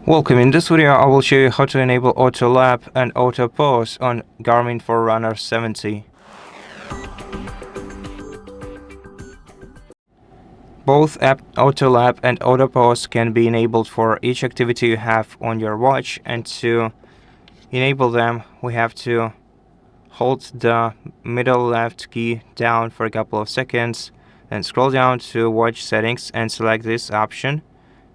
Welcome. In this video, I will show you how to enable auto lap and auto pause on Garmin Forerunner 70. Both auto lap and auto pause can be enabled for each activity you have on your watch, and to enable them, we have to hold the middle left key down for a couple of seconds, then scroll down to watch settings and select this option.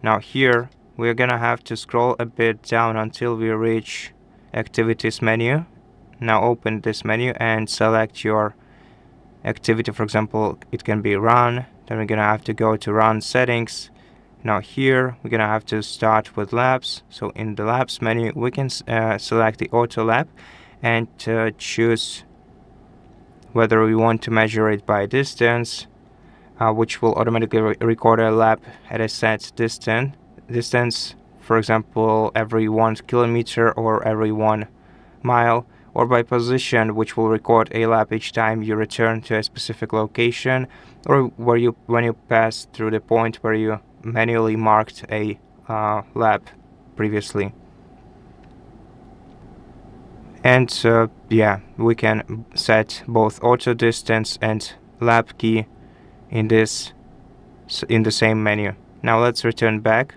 Now here we're gonna have to scroll a bit down until we reach activities menu. Now open this menu and select your activity. For example, it can be run. Then we're gonna have to go to run settings. Now here we're gonna have to start with laps. So in the laps menu we can select the auto lap and choose whether we want to measure it by distance, which will automatically record a lap at a set distance, for example every 1 kilometer or every 1 mile, or by position, which will record a lap each time you return to a specific location, or when you pass through the point where you manually marked a lap previously. And we can set both auto distance and lap key in the same menu. Now let's return back.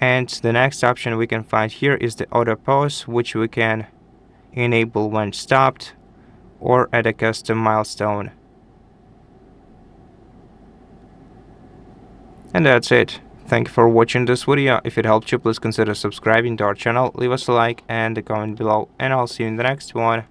And the next option we can find here is the auto pause, which we can enable when stopped or at a custom milestone. And that's it. Thank you for watching this video. If it helped you, please consider subscribing to our channel, leave us a like and a comment below, and I'll see you in the next one.